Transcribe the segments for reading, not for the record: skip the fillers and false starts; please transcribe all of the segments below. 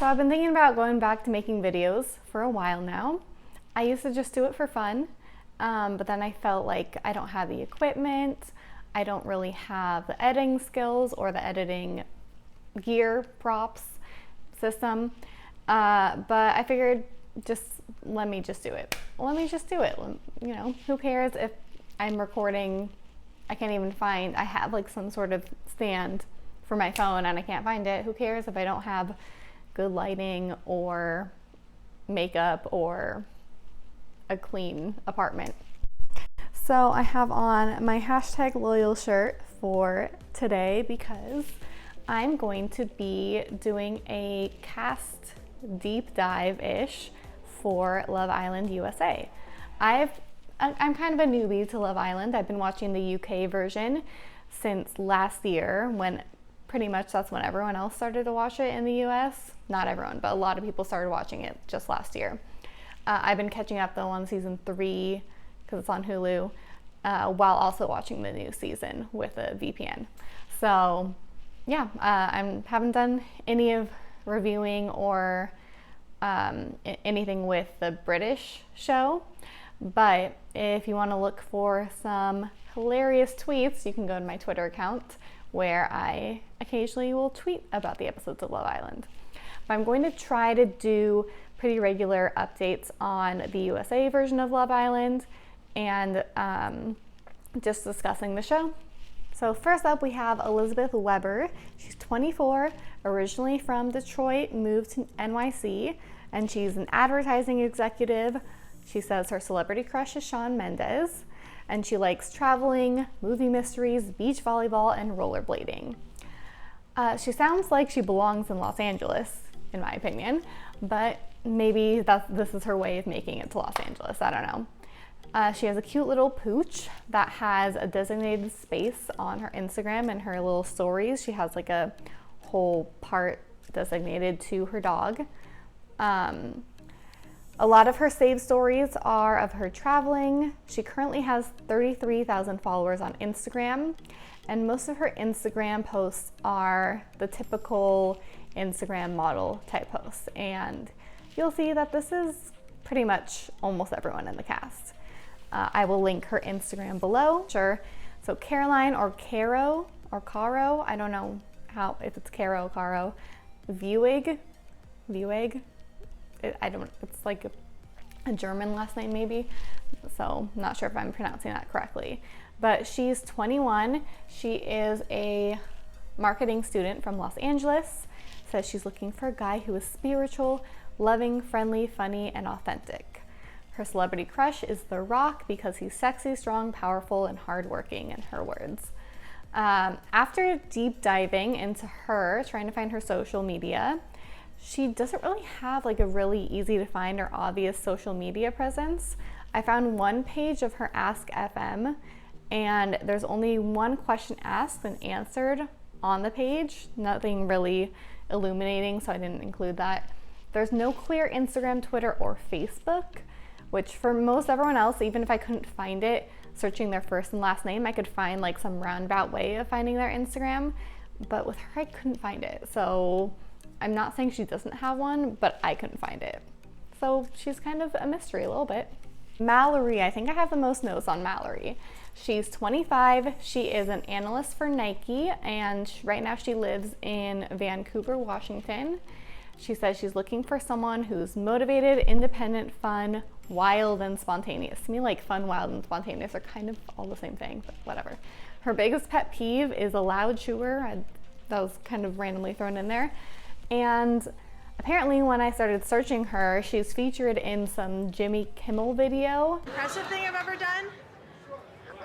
So I've been thinking about going back to making videos for a while now. I used to just do it for fun, but then I felt like I don't have the equipment, I don't really have the editing skills or the editing gear, props, system, but I figured let me just do it. You know, who cares if I'm recording, I can't even find, I have like some sort of stand for my phone and I can't find it. Who cares if I don't have good lighting or makeup or a clean apartment. So I have on my #loyal shirt for today because I'm going to be doing a cast deep dive-ish for Love Island USA. I'm kind of a newbie to Love Island. I've been watching the UK version since last year, when pretty much that's when everyone else started to watch it in the US. Not everyone, but a lot of people started watching it just last year. I've been catching up though on season 3 because it's on Hulu, while also watching the new season with a VPN. So yeah, I haven't done any of reviewing or anything with the British show, but if you want to look for some hilarious tweets, you can go to my Twitter account where I occasionally will tweet about the episodes of Love Island. But I'm going to try to do pretty regular updates on the USA version of Love Island and just discussing the show. So first up we have Elizabeth Weber. She's 24, originally from Detroit, moved to NYC, and she's an advertising executive. She says her celebrity crush is Shawn Mendes, and she likes traveling, movie mysteries, beach volleyball, and rollerblading. She sounds like she belongs in Los Angeles, in my opinion, but maybe this is her way of making it to Los Angeles, I don't know. She has a cute little pooch that has a designated space on her Instagram and her little stories. She has like a whole part designated to her dog. A lot of her saved stories are of her traveling. She currently has 33,000 followers on Instagram, and most of her Instagram posts are the typical Instagram model type posts. And you'll see that this is pretty much almost everyone in the cast. I will link her Instagram below. Sure. So Caroline or Caro or Caro, I don't know if it's Caro or Caro, Vieweg. It's like a German last name maybe. So I'm not sure if I'm pronouncing that correctly. But she's 21. She is a marketing student from Los Angeles. Says she's looking for a guy who is spiritual, loving, friendly, funny, and authentic. Her celebrity crush is The Rock because he's sexy, strong, powerful, and hardworking, in her words. After deep diving into her, trying to find her social media, she doesn't really have like a really easy to find or obvious social media presence. I found one page of her Ask FM, and there's only one question asked and answered on the page. Nothing really illuminating, so I didn't include that. There's no clear Instagram, Twitter, or Facebook, which for most everyone else, even if I couldn't find it, searching their first and last name, I could find like some roundabout way of finding their Instagram, but with her I couldn't find it. So I'm not saying she doesn't have one, but I couldn't find it. So she's kind of a mystery a little bit. Mallory, I think I have the most notes on Mallory. She's 25, she is an analyst for Nike, and right now she lives in Vancouver, Washington. She says she's looking for someone who's motivated, independent, fun, wild, and spontaneous. To me, like fun, wild, and spontaneous are kind of all the same thing, but whatever. Her biggest pet peeve is a loud chewer. That was kind of randomly thrown in there. And apparently when I started searching her, she's featured in some Jimmy Kimmel video. Impressive thing I've ever done?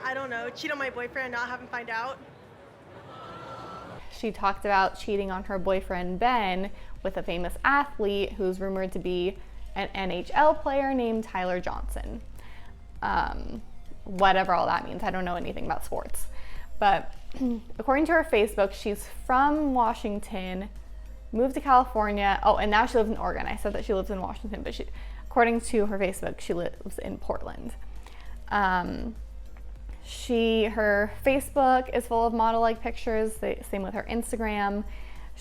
I don't know, cheat on my boyfriend and not have him find out. She talked about cheating on her boyfriend Ben with a famous athlete who's rumored to be an NHL player named Tyler Johnson. Whatever all that means, I don't know anything about sports. But according to her Facebook, she's from Washington, moved to California. Oh, and now she lives in Oregon. I said that she lives in Washington, but according to her Facebook, she lives in Portland. Her Facebook is full of model-like pictures, same with her Instagram.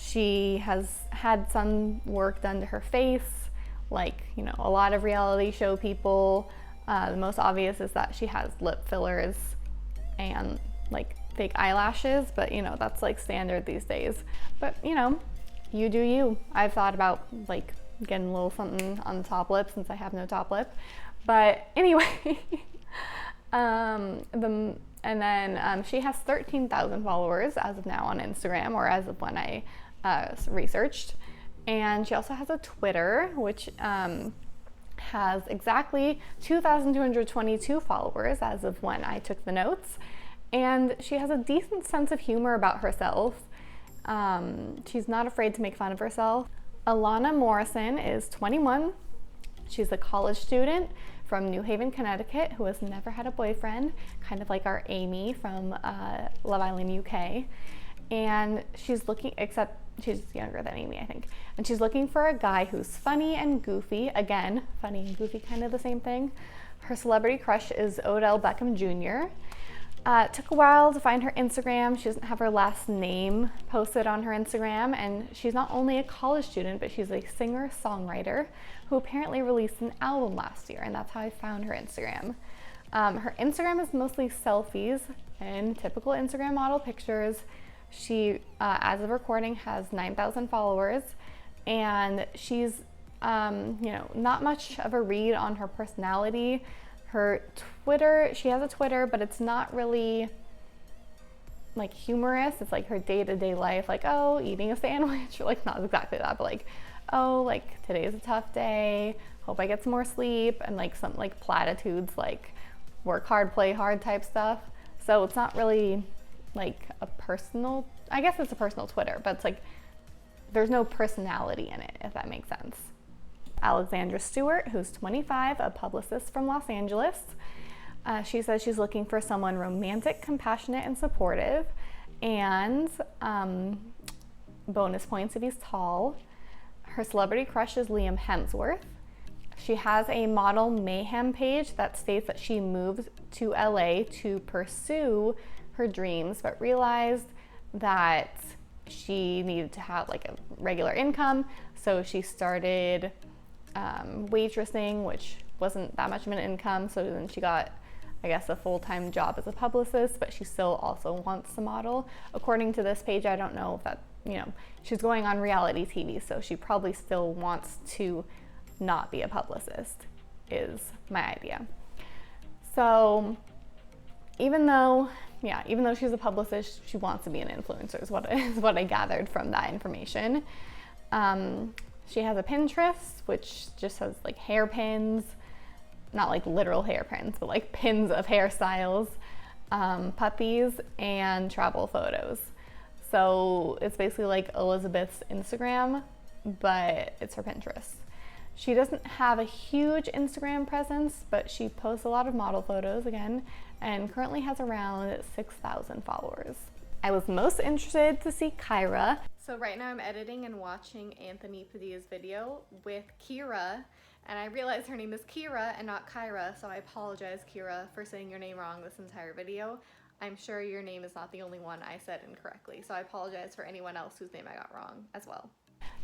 She has had some work done to her face, like, you know, a lot of reality show people. The most obvious is that she has lip fillers and like fake eyelashes, but you know, that's like standard these days. But you know, you do you. I've thought about like getting a little something on the top lip since I have no top lip. But anyway, she has 13,000 followers as of now on Instagram, or as of when I researched. And she also has a Twitter, which has exactly 2,222 followers as of when I took the notes. And she has a decent sense of humor about herself. She's not afraid to make fun of herself. Ilana Morrison is 21. She's a college student from New Haven, Connecticut, who has never had a boyfriend, kind of like our Amy from Love Island UK. And she's looking, except she's younger than Amy, I think. And she's looking for a guy who's funny and goofy. Again, funny and goofy, kind of the same thing. Her celebrity crush is Odell Beckham Jr. It took a while to find her Instagram. She doesn't have her last name posted on her Instagram, and she's not only a college student, but she's a singer-songwriter who apparently released an album last year, and that's how I found her Instagram. Her Instagram is mostly selfies and typical Instagram model pictures. She, as of recording, has 9,000 followers, and she's, you know, not much of a read on her personality. Her Twitter, she has a Twitter, but it's not really like humorous. It's like her day-to-day life, like, oh, eating a sandwich, or like not exactly that, but like, oh, like today is a tough day, hope I get some more sleep, and like some like platitudes like work hard, play hard type stuff. So it's not really like a personal, I guess it's a personal Twitter, but it's like there's no personality in it, if that makes sense. Alexandra Stewart, who's 25, a publicist from Los Angeles. She says she's looking for someone romantic, compassionate, and supportive, and bonus points if he's tall. Her celebrity crush is Liam Hemsworth. She has a model mayhem page that states that she moved to LA to pursue her dreams, but realized that she needed to have like a regular income, so she started waitressing, which wasn't that much of an income. So then she got, I guess, a full-time job as a publicist, but she still also wants to model. According to this page, I don't know if that, you know, she's going on reality TV, so she probably still wants to not be a publicist, is my idea. So even though she's a publicist, she wants to be an influencer, is what I gathered from that information. She has a Pinterest, which just has like hairpins, not like literal hairpins, but like pins of hairstyles, puppies, and travel photos. So it's basically like Elizabeth's Instagram, but it's her Pinterest. She doesn't have a huge Instagram presence, but she posts a lot of model photos again, and currently has around 6,000 followers. I was most interested to see Kyra. So right now I'm editing and watching Anthony Padilla's video with Kira, and I realized her name is Kira and not Kyra, so I apologize, Kira, for saying your name wrong this entire video. I'm sure your name is not the only one I said incorrectly, so I apologize for anyone else whose name I got wrong as well.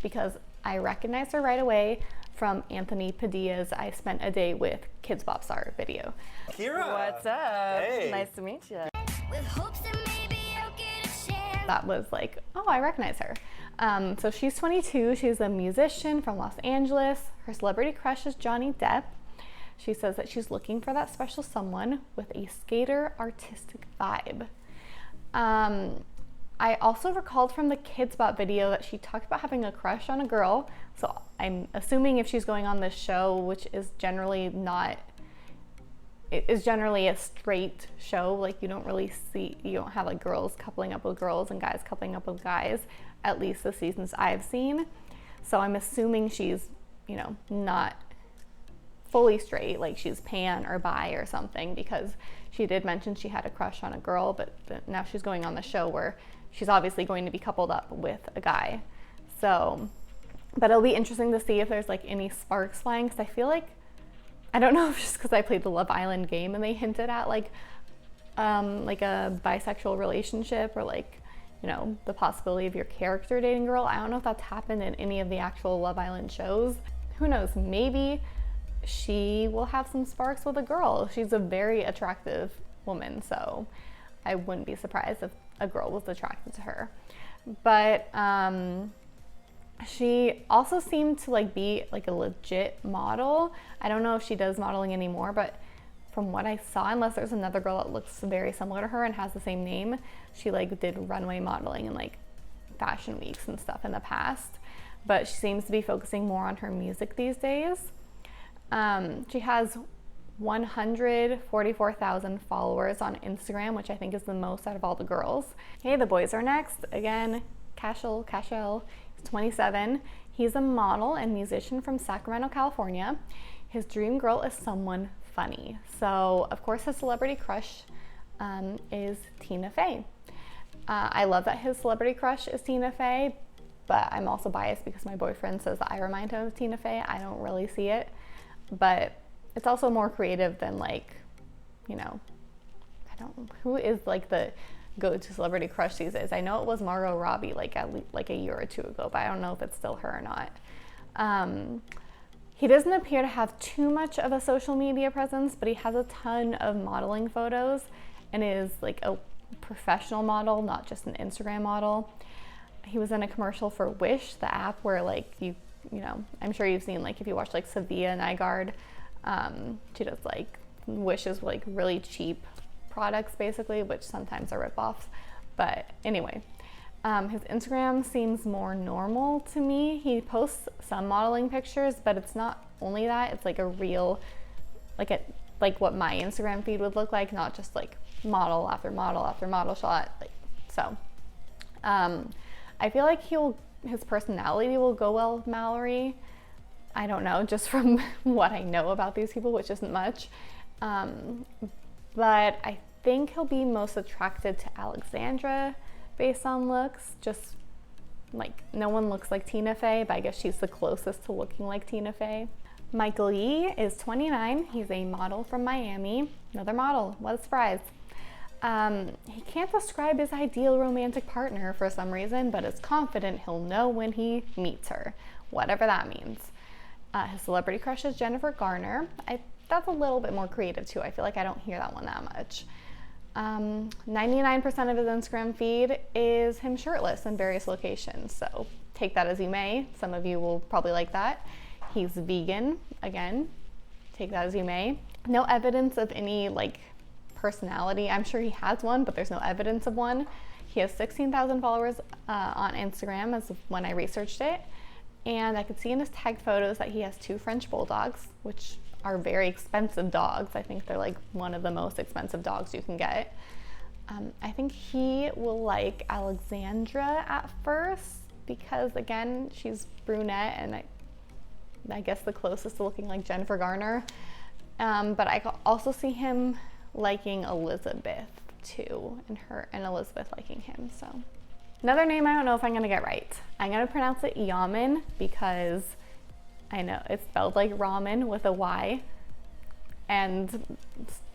Because I recognized her right away from Anthony Padilla's I Spent a Day with Kids Bop Star video. Kira! What's up? Hey. Nice to meet you. With hopes that maybe I'll get a chance. That was like, oh, I recognize her. So she's 22, she's a musician from Los Angeles. Her celebrity crush is Johnny Depp. She says that she's looking for that special someone with a skater artistic vibe. I also recalled from the Kids Bop video that she talked about having a crush on a girl. So I'm assuming if she's going on this show, which is generally not, it is generally a straight show. Like you don't have like girls coupling up with girls and guys coupling up with guys, at least the seasons I've seen. So I'm assuming she's, you know, not fully straight, like she's pan or bi or something, because she did mention she had a crush on a girl, but now she's going on the show where she's obviously going to be coupled up with a guy. So, but it'll be interesting to see if there's like any sparks flying, because I feel like, I don't know if just because I played the Love Island game and they hinted at like a bisexual relationship, or like, you know, the possibility of your character dating a girl. I don't know if that's happened in any of the actual Love Island shows. Who knows? Maybe she will have some sparks with a girl. She's a very attractive woman, so I wouldn't be surprised if a girl was attracted to her. But she also seemed to like be like a legit model. I don't know if she does modeling anymore, but from what I saw, unless there's another girl that looks very similar to her and has the same name, she like did runway modeling and like fashion weeks and stuff in the past. But she seems to be focusing more on her music these days. She has 144,000 followers on Instagram, which I think is the most out of all the girls. Okay, the boys are next. Again, Cashel, he's 27. He's a model and musician from Sacramento, California. His dream girl is someone funny. So, of course, his celebrity crush is Tina Fey. I love that his celebrity crush is Tina Fey, but I'm also biased because my boyfriend says that I remind him of Tina Fey. I don't really see it, but it's also more creative than like, you know, who is like the go-to celebrity crush these days? I know it was Margot Robbie like like a year or two ago, but I don't know if it's still her or not. He doesn't appear to have too much of a social media presence, but he has a ton of modeling photos and is like a professional model, not just an Instagram model. He was in a commercial for Wish, the app where like you know, I'm sure you've seen like if you watch like Savia Nygaard, she does like Wish's like really cheap products basically, which sometimes are ripoffs. But anyway, his Instagram seems more normal to me. He posts some modeling pictures, but it's not only that, it's like a real, like what my Instagram feed would look like, not just like model after model after model shot. Like, so, I feel like his personality will go well with Mallory. I don't know, just from what I know about these people, which isn't much. But I think he'll be most attracted to Alexandra based on looks. Just like no one looks like Tina Fey, but I guess she's the closest to looking like Tina Fey. Michael Yee is 29. He's a model from Miami. Another model, what a surprise. He can't describe his ideal romantic partner for some reason, but is confident he'll know when he meets her, whatever that means. His celebrity crush is Jennifer Garner. That's a little bit more creative too. I feel like I don't hear that one that much. 99% of his Instagram feed is him shirtless in various locations, so take that as you may. Some of you will probably like that. He's vegan, again, take that as you may. No evidence of any like personality. I'm sure he has one, but there's no evidence of one. He has 16,000 followers on Instagram as of when I researched it, and I could see in his tagged photos that he has 2 French bulldogs, which are very expensive dogs. I think they're like one of the most expensive dogs you can get. I think he will like Alexandra at first because again, she's brunette and I guess the closest to looking like Jennifer Garner. But I could also see him liking Elizabeth too, and Elizabeth liking him. So another name I don't know if I'm gonna get right. I'm gonna pronounce it Yaman because I know it's spelled like ramen with a Y, and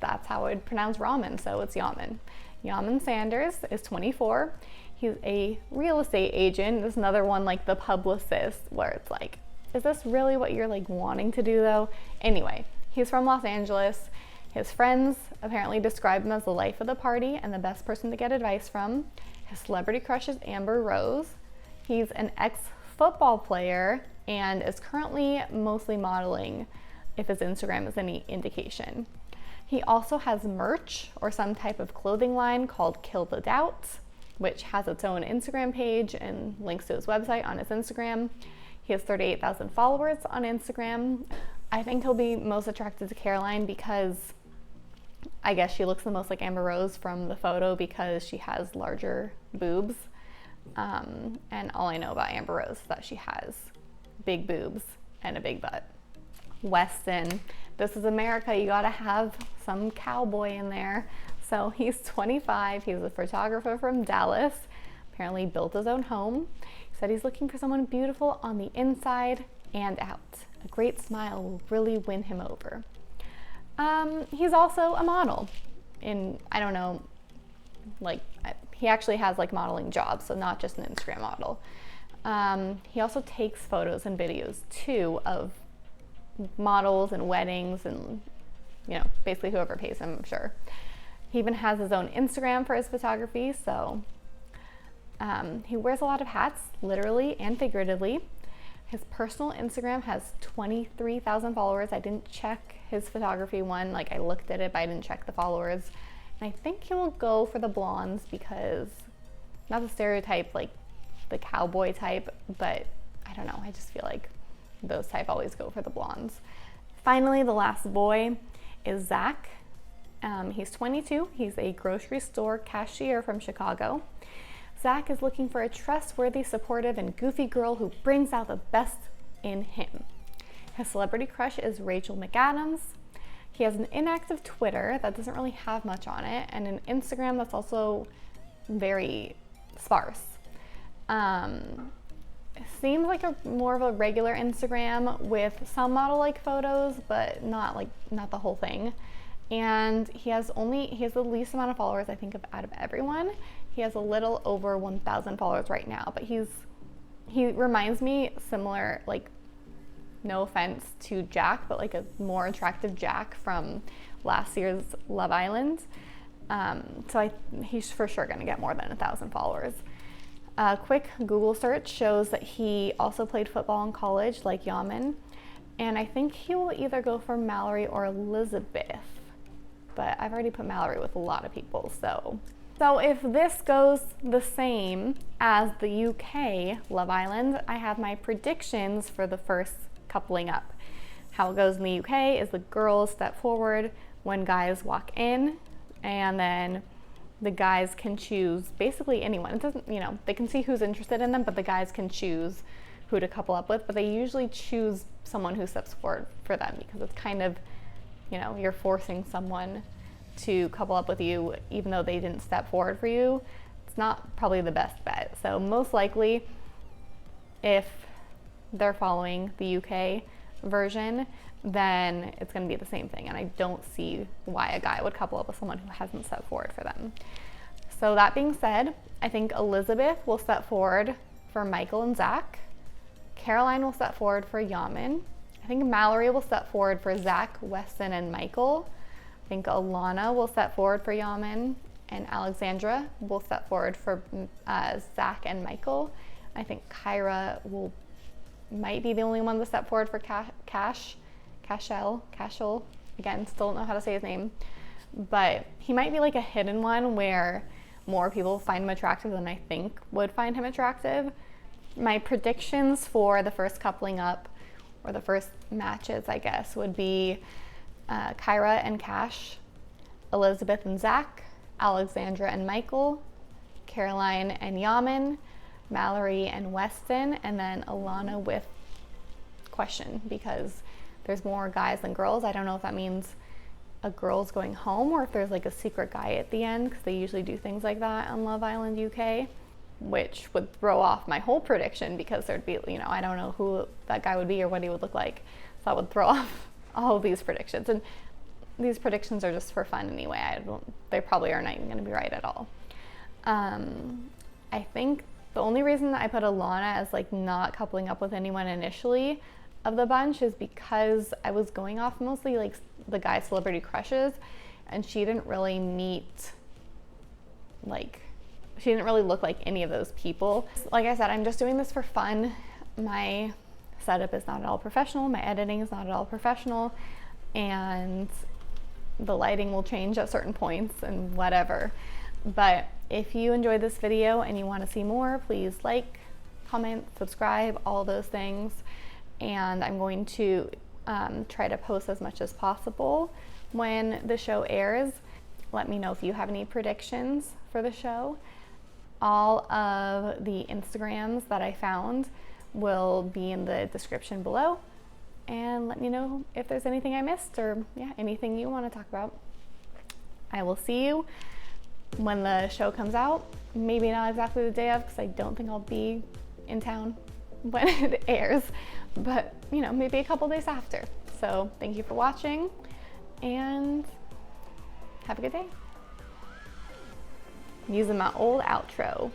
that's how I would pronounce ramen, so it's Yaman. Yaman Sanders is 24. He's a real estate agent. This is another one like the publicist where it's like, is this really what you're like wanting to do though? Anyway, he's from Los Angeles. His friends apparently describe him as the life of the party and the best person to get advice from. His celebrity crush is Amber Rose. He's an ex-football player and is currently mostly modeling, if his Instagram is any indication. He also has merch or some type of clothing line called Kill the Doubt, which has its own Instagram page and links to his website on his Instagram. He has 38,000 followers on Instagram. I think he'll be most attracted to Caroline because I guess she looks the most like Amber Rose from the photo because she has larger boobs. And all I know about Amber Rose is that she has big boobs and a big butt. Weston, this is America, you gotta have some cowboy in there. So he's 25, he's a photographer from Dallas, apparently built his own home. He said he's looking for someone beautiful on the inside and out. A great smile will really win him over. He's also a model. I don't know, like he actually has like modeling jobs, so not just an Instagram model. He also takes photos and videos too of models and weddings and, you know, basically whoever pays him, I'm sure. He even has his own Instagram for his photography, so he wears a lot of hats, literally and figuratively. His personal Instagram has 23,000 followers. I didn't check his photography one, like I looked at it, but I didn't check the followers. And I think he will go for the blondes because, not the stereotype, like the cowboy type, but I don't know, I just feel like those type always go for the blondes. Finally, the last boy is Zach. He's 22, he's a grocery store cashier from Chicago. Zach is looking for a trustworthy, supportive, and goofy girl who brings out the best in him. His celebrity crush is Rachel McAdams. He has an inactive Twitter that doesn't really have much on it, and an Instagram that's also very sparse. It seems like more of a regular Instagram with some model-like photos, but not the whole thing. And he has the least amount of followers, I think, out of everyone. He has a little over 1,000 followers right now, but he reminds me similar, like, no offense to Jack, but like a more attractive Jack from last year's Love Island. So he's for sure gonna get more than 1,000 followers. A quick Google search shows that he also played football in college, like Yaman, and I think he will either go for Mallory or Elizabeth, but I've already put Mallory with a lot of people, so if this goes the same as the UK Love Island, I have my predictions for the first coupling up. How it goes in the UK is the girls step forward when guys walk in, and then the guys can choose basically anyone. It doesn't, you know, they can see who's interested in them, but the guys can choose who to couple up with, but they usually choose someone who steps forward for them because it's kind of, you know, you're forcing someone to couple up with you even though they didn't step forward for you. It's not probably the best bet. So most likely, if they're following the UK version, then it's going to be the same thing, and I don't see why a guy would couple up with someone who hasn't stepped forward for them. So that being said, I think Elizabeth will step forward for Michael and Zach. Caroline will step forward for Yaman. I think Mallory will step forward for Zach, Weston, and Michael. I think Ilana will step forward for Yaman, and Alexandra will step forward for Zach and Michael. I think Caro might be the only one to step forward for Cashel, again, still don't know how to say his name, but he might be like a hidden one where more people find him attractive than I think would find him attractive. My predictions for the first coupling up, or the first matches, I guess, would be Caro and Cash, Elizabeth and Zach, Alexandra and Michael, Caroline and Yaman, Mallory and Weston, and then Ilana with question, because there's more guys than girls. I don't know if that means a girl's going home or if there's like a secret guy at the end, because they usually do things like that on Love Island UK, which would throw off my whole prediction because there'd be, you know, I don't know who that guy would be or what he would look like. So that would throw off all of these predictions. And these predictions are just for fun anyway. They probably are not even going to be right at all. I think the only reason that I put Ilana as like not coupling up with anyone initially of the bunch is because I was going off mostly like the guy's celebrity crushes, and she didn't really look like any of those people. Like I said, I'm just doing this for fun. My setup is not at all professional. My editing is not at all professional, and the lighting will change at certain points and whatever. But if you enjoyed this video and you want to see more, please like, comment, subscribe, all those things. And I'm going to try to post as much as possible when the show airs. Let me know if you have any predictions for the show. All of the Instagrams that I found will be in the description below. And let me know if there's anything I missed or anything you want to talk about. I will see you when the show comes out. Maybe not exactly the day of, because I don't think I'll be in town when it airs, but you know, maybe a couple days after. So thank you for watching and have a good day. using my old outro.